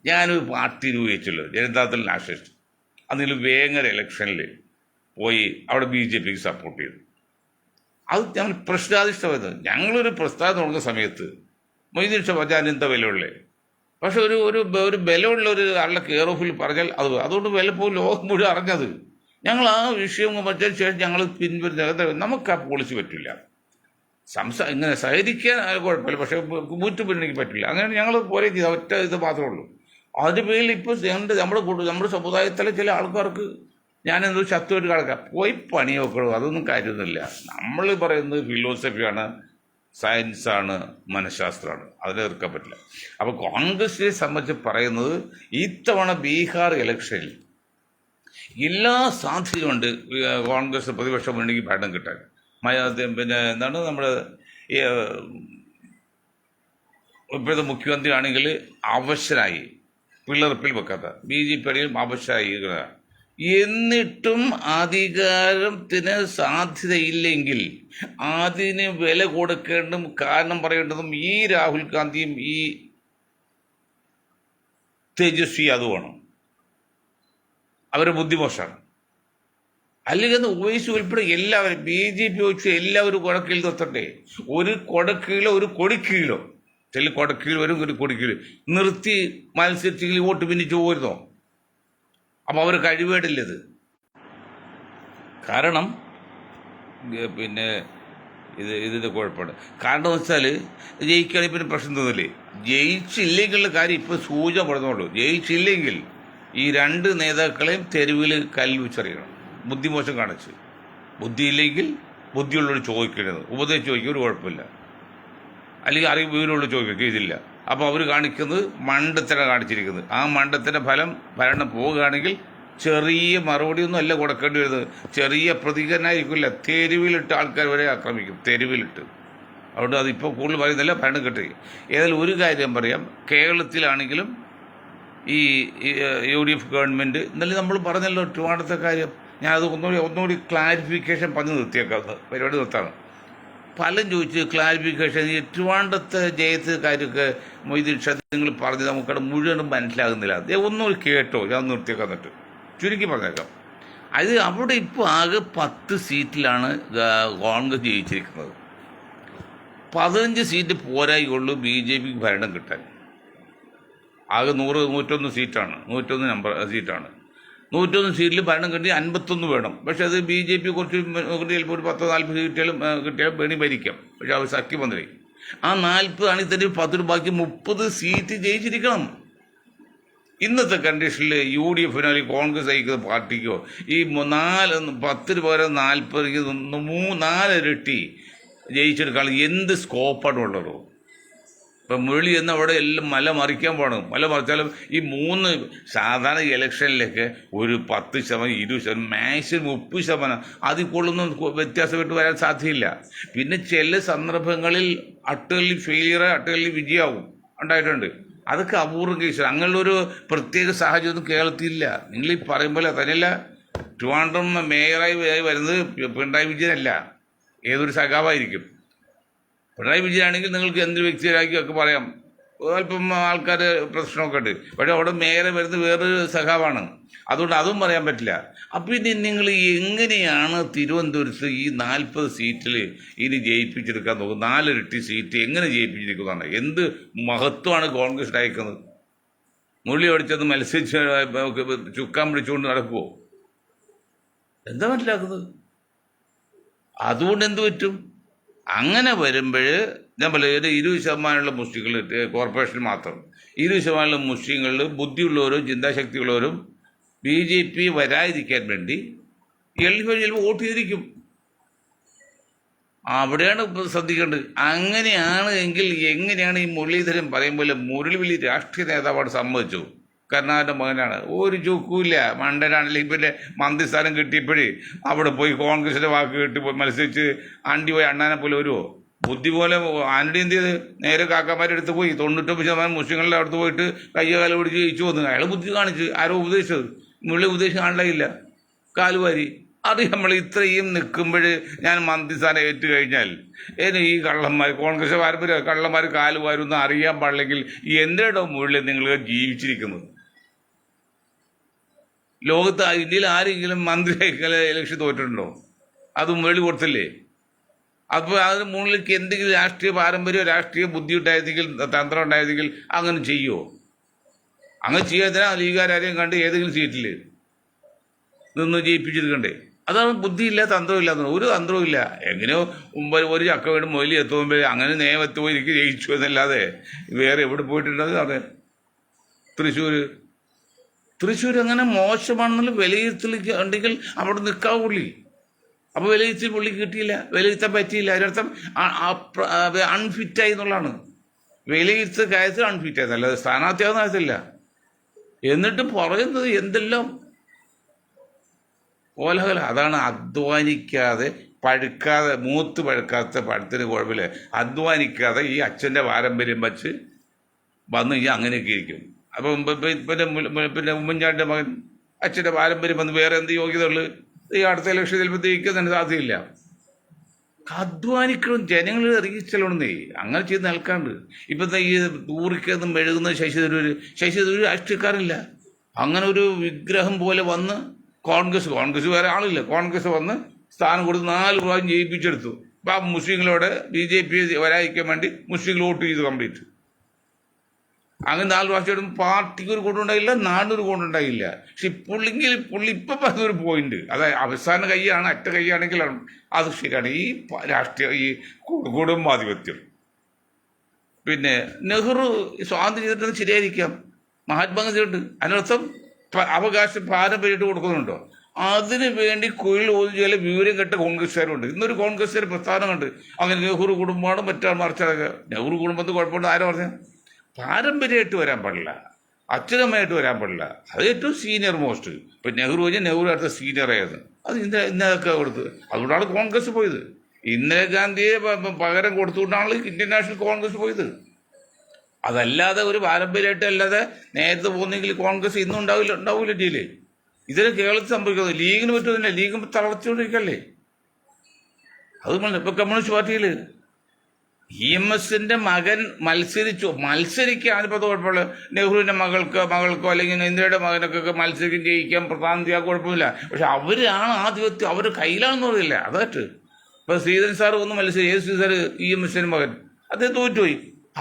ഞാനൊരു പാർട്ടി രൂപീകരിച്ചുള്ളത്, ജനതാദൾ നാഷണലിസ്റ്റ്. അതിൽ വേങ്ങര ഇലക്ഷനിൽ പോയി അവിടെ BJPക്ക് സപ്പോർട്ട് ചെയ്തു. അത് ഞങ്ങൾ പ്രശ്നാധിഷ്ഠമായത്. ഞങ്ങളൊരു പ്രസ്ഥാനം തുടങ്ങുന്ന സമയത്ത് മൊയ്തീൻ ഷാ പറഞ്ഞാൽ എന്താ വിലയുള്ളേ? പക്ഷെ ഒരു ബലമുള്ള ഒരു ആളുടെ കെയർ ഓഫിൽ പറഞ്ഞാൽ അതുകൊണ്ട് വിലപ്പോൾ ലോകം മുഴുവൻ അറിഞ്ഞത്. ഞങ്ങൾ ആ വിഷയം പറ്റിയതിന് ശേഷം ഞങ്ങൾ പിൻവലിച്ച നമുക്ക് ആ പോളിസി പറ്റില്ല. ഇങ്ങനെ സഹകരിക്കാൻ കുഴപ്പമില്ല, പക്ഷെ മുറ്റുപിന്നെനിക്ക് പറ്റില്ല. അങ്ങനെ ഞങ്ങൾ പോലെ ചെയ്ത ഒറ്റ ഇത് മാത്രമേ ഉള്ളൂ. അതിൻ്റെ പേരിൽ ഇപ്പോൾ നമ്മുടെ സമുദായത്തിലെ ചില ആൾക്കാർക്ക് ഞാനെന്തോ ശത്രുവായിട്ട് കിടക്കാം. പോയി പണി നോക്കണം. അതൊന്നും കാര്യമൊന്നുമില്ല. നമ്മൾ പറയുന്നത് ഫിലോസഫിയാണ്, സയൻസാണ്, മനഃശാസ്ത്രമാണ്. അതിനെ എതിർക്കാൻ പറ്റില്ല. അപ്പോൾ കോൺഗ്രസിനെ സംബന്ധിച്ച് പറയുന്നത് ഇത്തവണ ബീഹാർ ഇലക്ഷനിൽ എല്ലാ സാധ്യതയുമുണ്ട് കോൺഗ്രസ് പ്രതിപക്ഷ മുന്നണിക്ക് ഭരണം കിട്ടാൻ. പിന്നെ എന്താണ് നമ്മുടെ ഈ ഇപ്പോഴത്തെ മുഖ്യമന്ത്രി ആണെങ്കിൽ അവശരായി, പിളർപ്പിൽ വെക്കാത്ത BJP ആണെങ്കിലും അവശരായി. എന്നിട്ടും അധികാരത്തിന് സാധ്യതയില്ലെങ്കിൽ അതിന് വില കൊടുക്കേണ്ടതും കാരണം പറയേണ്ടതും ഈ രാഹുൽ ഗാന്ധിയും ഈ തേജസ്വി യാദവുമാണ്. അവരുടെ ബുദ്ധിമോശമാണ്. അല്ലെങ്കിൽ അത് ഉവൈസ് ഉൾപ്പെടെ എല്ലാവരും BJP വെച്ച് എല്ലാവരും കുടക്കീഴിൽ നിർത്തട്ടെ. ഒരു കുടക്കീഴിലോ ഒരു കൊടിക്കീഴിലോ, ചില കൊടക്കീഴിൽ വരും, ഒരു കൊടിക്കീഴ് നിർത്തി മത്സരിച്ചെങ്കിൽ വോട്ട് പിന്നിച്ചു പോരുന്നോ? അപ്പോൾ അവർ കഴിവേടില്ലത്. കാരണം പിന്നെ ഇതിൻ്റെ കുഴപ്പമാണ്. കാരണം എന്ന് വെച്ചാൽ ജയിക്കുകയാണെങ്കിൽ പിന്നെ പ്രശ്നം തോന്നില്ലേ. ജയിച്ചില്ലെങ്കിലുള്ള കാര്യം ഇപ്പോൾ സൂചന പറഞ്ഞോളൂ. ജയിച്ചില്ലെങ്കിൽ ഈ രണ്ട് നേതാക്കളെയും തെരുവിൽ കൽവിച്ചറിയണം, ബുദ്ധിമോശം കാണിച്ച്. ബുദ്ധിയില്ലെങ്കിൽ ബുദ്ധിയുള്ളവർ ചോദിക്കരുത്, ഉപദേശം ചോദിക്കുക, ഒരു കുഴപ്പമില്ല. അല്ലെങ്കിൽ അറിവ് വിവരമുള്ള ചോദിക്കുക, ചെയ്തില്ല. അപ്പോൾ അവർ കാണിക്കുന്നത് മണ്ടത്തരം കാണിച്ചിരിക്കുന്നത്. ആ മണ്ടത്തിൻ്റെ ഭരണം പോവുകയാണെങ്കിൽ ചെറിയ മറുപടിയൊന്നും അല്ല കൊടുക്കേണ്ടി വരുന്നത്, ചെറിയ പ്രതികരണമായിരിക്കില്ല. തെരുവിലിട്ട് ആൾക്കാർ വരെ ആക്രമിക്കും, തെരുവിലിട്ട്. അതുകൊണ്ട് അതിപ്പോൾ കൂടുതൽ പറയുന്നില്ല, ഭരണം കിട്ടി. ഏതായാലും ഒരു കാര്യം പറയാം, കേരളത്തിലാണെങ്കിലും ഈ UDF ഗവൺമെൻറ് ഇന്നലെ നമ്മൾ പറഞ്ഞല്ലോ ട്രിവാൻഡ്രത്തെ കാര്യം. ഞാനത് ഒന്നുകൂടി ക്ലാരിഫിക്കേഷൻ പറഞ്ഞ് നിർത്തിയേക്കാം, പരിപാടി നിർത്താണ്. പലരും ചോദിച്ചു ക്ലാരിഫിക്കേഷൻ. ഈ ട്രിവാൻഡ്രത്തെ ജയത്ത് കാര്യമൊക്കെ മൊയ്തീൻ ഷാ നിങ്ങൾ പറഞ്ഞത് നമുക്കവിടെ മുഴുവനും മനസ്സിലാകുന്നില്ല. ഒന്നുകൂടി കേട്ടോ, ഞാൻ നിർത്തിയേക്കാം. എന്നിട്ട് ചുരുക്കി പറഞ്ഞേക്കാം. അത് അവിടെ ഇപ്പോൾ ആകെ 10 സീറ്റിലാണ് കോൺഗ്രസ് ജയിച്ചിരിക്കുന്നത്. 15 സീറ്റ് പോരായുള്ളൂ BJPക്ക് ഭരണം കിട്ടാൻ. ആകെ 101 സീറ്റാണ്, 101 സീറ്റാണ്. 101 സീറ്റിൽ ഭരണം കിട്ടി 51 വേണം. പക്ഷെ അത് BJP കുറച്ച് ചിലപ്പോൾ ഒരു 10-40 സീറ്റുകളും കിട്ടിയാൽ വേണി ഭരിക്കാം. പക്ഷെ അവർ സഖ്യമന്ത്രി ആ 40 ആണെങ്കിൽ തന്നെ 10 ബാക്കി 30 സീറ്റ് ജയിച്ചിരിക്കണം. ഇന്നത്തെ കണ്ടീഷനിൽ UDFനോ അല്ലെങ്കിൽ കോൺഗ്രസ് അയക്കുന്ന പാർട്ടിക്കോ ഈ 10 പകരം 40 4 ഇരട്ടി ജയിച്ചെടുക്കാൻ എന്ത് സ്കോപ്പാണ് ഉള്ളതോ? ഇപ്പം മുരളി എന്ന് അവിടെ എല്ലാം മല മറിക്കാൻ പോകണം. മല മറിച്ചാലും ഈ 3 സാധാരണ ഇലക്ഷനിലേക്ക് ഒരു 10%, 20%, മാക്സിമം 30%, അതിൽ കൂടുതലൊന്നും വ്യത്യാസപ്പെട്ട് വരാൻ സാധ്യമില്ല. പിന്നെ ചില സന്ദർഭങ്ങളിൽ അട്ടലി ഫെയിലിയർ, അട്ടലി വിജയമാവും ഉണ്ടായിട്ടുണ്ട്. അതൊക്കെ അപൂർവം കേസ്. അങ്ങനെയുള്ളൊരു പ്രത്യേക സാഹചര്യം കേരളത്തിലില്ല. നിങ്ങൾ ഈ പറയുമ്പോൾ തന്നെയല്ല, ട്രിവാൻഡ്രം മേയറായി വരുന്നത് പിണറായി വിജയനല്ല, ഏതൊരു സഖാവായിരിക്കും. പിണറായി വിജയനാണെങ്കിൽ നിങ്ങൾക്ക് എന്തൊരു വ്യക്തിയാക്കി പറയാം, അല്പം ആൾക്കാർ പ്രശ്നമൊക്കെ ഉണ്ട്. പക്ഷെ അവിടെ മേയറെ വരുന്നത് വേറൊരു സഖാവാണ്, അതുകൊണ്ട് അതും പറയാൻ പറ്റില്ല. അപ്പം ഇനി നിങ്ങൾ എങ്ങനെയാണ് തിരുവനന്തപുരത്ത് ഈ 40 സീറ്റിൽ ഇനി ജയിപ്പിച്ചെടുക്കാൻ നോക്കും? 4 ഇരട്ടി സീറ്റ് എങ്ങനെ ജയിപ്പിച്ചെടുക്കുന്നതാണ്? എന്ത് മഹത്വമാണ് കോൺഗ്രസ് അയക്കുന്നത്? മുരളി ഓടിച്ചത് മത്സരിച്ച് ചുക്കാൻ പിടിച്ചുകൊണ്ട് നടക്കുമോ? എന്താ മനസ്സിലാക്കുന്നത്? അതുകൊണ്ട് എന്ത് പറ്റും? അങ്ങനെ വരുമ്പോൾ ഞാൻ പറയാം, ഒരു 20% മുസ്ലിങ്ങൾ കോർപ്പറേഷൻ മാത്രം, 20% മുസ്ലിങ്ങളിൽ ബുദ്ധിയുള്ളവരും ചിന്താശക്തിയുള്ളവരും BJP വരാതിരിക്കാൻ വേണ്ടി LDF ചിലപ്പോൾ വോട്ട് ചെയ്തിരിക്കും. അവിടെയാണ് ശ്രദ്ധിക്കേണ്ടത്. അങ്ങനെയാണ് എങ്കിൽ എങ്ങനെയാണ് ഈ മുരളീധരൻ പറയുമ്പോൾ മുരളി വലിയ രാഷ്ട്രീയ നേതാവാണ്, സമ്മതിച്ചു, കരുണാകരൻ്റെ മകനാണ്, ഒരു ചുക്കുമില്ല, മണ്ടനാണെങ്കിൽ പിന്നെ മന്ത്രിസ്ഥാനം കിട്ടിയപ്പോഴേ അവിടെ പോയി കോൺഗ്രസിൻ്റെ വാക്ക് കിട്ടി പോയി മത്സരിച്ച് ആണ്ടി പോയി അണ്ണാനെ പോലെ വരുമോ? ബുദ്ധി പോലെ ആന്റണി എന്ത് ചെയ്ത് നേരെ കാക്കാമാരുടെ അടുത്ത് പോയി 99% മുസ്ലിങ്ങളുടെ അടുത്ത് പോയിട്ട് കയ്യകാലം പിടിച്ച് ജയിച്ചു വന്നു. അയാൾ ബുദ്ധി കാണിച്ച് ആരോ ഉപദേശിച്ചത്, മുരളി ഉപദേശം കാണില്ല, കാലുവാരി. അത് നമ്മൾ ഇത്രയും നിൽക്കുമ്പോൾ ഞാൻ മന്ത്രിസ്ഥാനം ഏറ്റു കഴിഞ്ഞാൽ ഈ കള്ളന്മാർ, കോൺഗ്രസ് പാരമ്പര്യ കള്ളന്മാർ കാലുവാരൊന്നും അറിയാൻ പാടില്ലെങ്കിൽ എന്തിനോ മുരളി നിങ്ങൾ ജീവിച്ചിരിക്കുന്നത്? ലോകത്ത് ഇന്ത്യയിൽ ആരെങ്കിലും മന്ത്രി ഇലക്ഷൻ തോറ്റിട്ടുണ്ടോ? അത് മുരളി കൊടുത്തില്ലേ? അപ്പോൾ അതിന് മുകളിലേക്ക് എന്തെങ്കിലും രാഷ്ട്രീയ പാരമ്പര്യമോ രാഷ്ട്രീയ ബുദ്ധി ഉണ്ടായിരുന്നെങ്കിൽ, തന്ത്രം ഉണ്ടായിരുന്നെങ്കിൽ അങ്ങനെ ചെയ്യുമോ? അങ്ങനെ ചെയ്യാതിനാ ലീഗുകാരെയും കണ്ട് ഏതെങ്കിലും സീറ്റിൽ നിന്ന് ജയിപ്പിച്ചെടുക്കണ്ടേ? അതാണ് ബുദ്ധിയില്ല, തന്ത്രമില്ല. ഒരു തന്ത്രവും ഇല്ല. എങ്ങനെയോ ഒരു ചക്ക വീട് മൊയിലി എത്തുമ്പോൾ അങ്ങനെ നിയമത്ത് പോയി എനിക്ക് ജയിച്ചു എന്നല്ലാതെ വേറെ എവിടെ പോയിട്ടുണ്ടെന്ന് അതെ. തൃശ്ശൂർ അങ്ങനെ മോശമാണെന്നുള്ള വിലയിരുത്തൽ ഉണ്ടെങ്കിൽ അവിടെ നിൽക്കാൻ പുള്ളി. അപ്പോൾ വിലയിരുത്തൽ പുള്ളിക്ക് കിട്ടിയില്ല, വിലയിരുത്താൻ പറ്റിയില്ല. അതിനർത്ഥം അൺഫിറ്റായി എന്നുള്ളതാണ്. വിലയിരുത്തൽ കാര്യത്തിൽ അൺഫിറ്റായി, അല്ലാതെ സ്ഥാനാർത്ഥിയാവുന്ന കാര്യത്തില്ല. എന്നിട്ട് പറയുന്നത് എന്തെല്ലാം കോലാഹലം. അതാണ് അധ്വാനിക്കാതെ പഴുക്കാതെ മൂത്ത് പഴുക്കാത്ത പഴത്തിന് കുഴപ്പമില്ല. അധ്വാനിക്കാതെ ഈ അച്ഛൻ്റെ പാരമ്പര്യം വച്ച് വന്ന് ഈ അങ്ങനെയൊക്കെ ഇരിക്കും. അപ്പം പിന്നെ ഉമ്മൻചാണ്ടിൻ്റെ മകൻ അച്ഛൻ്റെ പാരമ്പര്യം വന്ന് വേറെ എന്ത് യോഗ്യത ഉള്ളത്? ഈ അടുത്ത ഇലക്ഷൻ ചിലപ്പോൾ ജയിക്കാൻ സാധ്യതയില്ല. അധ്വാനിക്കണം, ജനങ്ങൾ ഇറങ്ങിച്ചെല്ലണമെന്നേ. അങ്ങനെ ചെയ്ത് നിൽക്കാണ്ട് ഇപ്പോഴത്തെ ഈ തൂറിക്കൊന്നും മെഴുകുന്ന ശശി തരൂർ രാഷ്ട്രീയക്കാരില്ല. അങ്ങനെ ഒരു വിഗ്രഹം പോലെ വന്ന് കോൺഗ്രസ് വേറെ ആളില്ല, കോൺഗ്രസ് വന്ന് സ്ഥാനം കൊടുത്ത് 4 പ്രാവശ്യം ജയിപ്പിച്ചെടുത്തു. അപ്പം മുസ്ലിങ്ങളോട് BJP വരാതിരിക്കാൻ വേണ്ടി മുസ്ലിങ്ങൾ വോട്ട് ചെയ്തു കംപ്ലീറ്റ്. അങ്ങനെ 4 പ്രാവശ്യം പാർട്ടിക്ക് ഒരു കൊണ്ടുണ്ടായില്ല, നാടിനൊരു കൊണ്ടുണ്ടായില്ല. പക്ഷെ പുള്ളി ഇപ്പം പറഞ്ഞൊരു പോയിന്റ്, അതായത് അവസാന കൈയാണ്, അറ്റ കൈയാണെങ്കിലാണ് അത് ശരിയാണ്. ഈ രാഷ്ട്രീയ ഈ കുടുംബാധിപത്യം. പിന്നെ നെഹ്റു സ്വാതന്ത്ര്യം ചെയ്തിട്ട് ശരിയായിരിക്കാം, മഹാത്മാഗാന്ധി ഉണ്ട്, അതിനർത്ഥം അവകാശം പാരമ്പര്യമായിട്ട് കൊടുക്കുന്നുണ്ടോ? അതിന് വേണ്ടി കുഴിൽ ഓതി ചില വിവരം കെട്ട കോൺഗ്രസ്സുകാരുണ്ട്. ഇന്നൊരു കോൺഗ്രസ്സുകാർ പ്രസ്ഥാനം കണ്ട് അങ്ങനെ നെഹ്റു കുടുംബമാണ് മറ്റാൾ മറിച്ചതൊക്കെ. നെഹ്റു കുടുംബത്തിൽ കുഴപ്പമുണ്ട് ആരാ പറഞ്ഞ? പാരമ്പര്യമായിട്ട് വരാൻ പാടില്ല, അച്ഛനമ്മയായിട്ട് വരാൻ പാടില്ല. അത് ഏറ്റവും സീനിയർ മോസ്റ്റ്. ഇപ്പം നെഹ്റു കഴിഞ്ഞാൽ നെഹ്റു അടുത്ത സീനിയർ ആയിരുന്നു. അത് ഇന്നതൊക്കെ കൊടുത്ത് അതുകൊണ്ടാണ് കോൺഗ്രസ് പോയത്. ഇന്ദിരാഗാന്ധിയെ പകരം കൊടുത്തുകൊണ്ടാണ് ഇന്ത്യൻ നാഷണൽ കോൺഗ്രസ് പോയത്. അതല്ലാതെ ഒരു പാരമ്പര്യമായിട്ട് അല്ലാതെ നേരത്തെ പോകുന്നെങ്കിൽ കോൺഗ്രസ് ഇന്നും ഉണ്ടാവില്ല ഇന്ത്യയിൽ. ഇതിന് കേരളത്തിൽ സംഭവിക്കുന്നത് ലീഗിന് പറ്റുന്നില്ല, ലീഗ് തളർച്ചുകൊണ്ടിരിക്കല്ലേ. അതുപോലെ ഇപ്പൊ കമ്മ്യൂണിസ്റ്റ് പാർട്ടിയിൽ EMSന്റെ മകൻ മത്സരിക്കാൻ ഇപ്പൊ കുഴപ്പമില്ല. നെഹ്റുവിന്റെ മകൾക്കോ അല്ലെങ്കിൽ ഇന്ദിരയുടെ മകനൊക്കെ മത്സരിക്കാൻ ജയിക്കാൻ പ്രധാനമന്ത്രിയാ കുഴപ്പമില്ല. പക്ഷെ അവരാണ് ആധിപത്യം, അവർ കയ്യിലാണെന്ന് പറയില്ല. അതായിട്ട് ഇപ്പൊ ശ്രീധരൻ സാർ ഒന്ന് മത്സരിക്കും. ശ്രീ സാർ EMSന്റെ മകൻ അദ്ദേഹം തോറ്റുപോയി.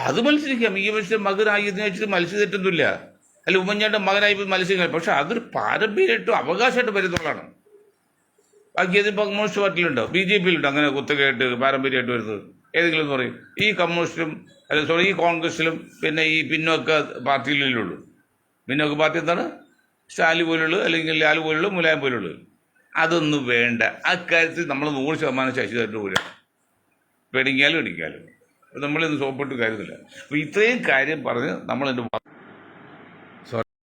അത് മത്സരിക്കാം. EMSന്റെ മകനായി എന്ന് വെച്ചിട്ട് മത്സരിച്ചിട്ടൊന്നുമില്ല. അല്ല ഉമ്മൻചാണ്ടിയുടെ മകനായി മത്സരിക്കാം. പക്ഷെ അതൊരു പാരമ്പര്യമായിട്ടും അവകാശമായിട്ട് വരുന്നതാണ്. ബാക്കി അതിപ്പോൾ കമ്മ്യൂണിസ്റ്റ് പാർട്ടിയിലുണ്ടോ, BJPയിലുണ്ടോ അങ്ങനെ കുത്തകയായിട്ട് പാരമ്പര്യമായിട്ട് വരുന്നത്? ഏതെങ്കിലും എന്ന് പറയും. ഈ കമ്മ്യൂണിസ്റ്റിലും ഈ കോൺഗ്രസിലും പിന്നെ ഈ പിന്നോക്ക പാർട്ടിയിലേ ഉള്ളൂ. പിന്നോക്ക പാർട്ടി എന്താണ്? സ്റ്റാലിൻ പോലുള്ളൂ, അല്ലെങ്കിൽ ലാൽ പോലുള്ളൂ, മുലായം പോലുള്ളൂ. അതൊന്നും വേണ്ട. അക്കാര്യത്തിൽ നമ്മൾ 100% ശശിധരൻ്റെ കൂടെ പെടിക്കാലും ഇടിക്കാലും നമ്മളിന്ന് സോപ്പിട്ട് കാര്യമില്ല. അപ്പോൾ ഇത്രയും കാര്യം പറഞ്ഞ് നമ്മളെൻ്റെ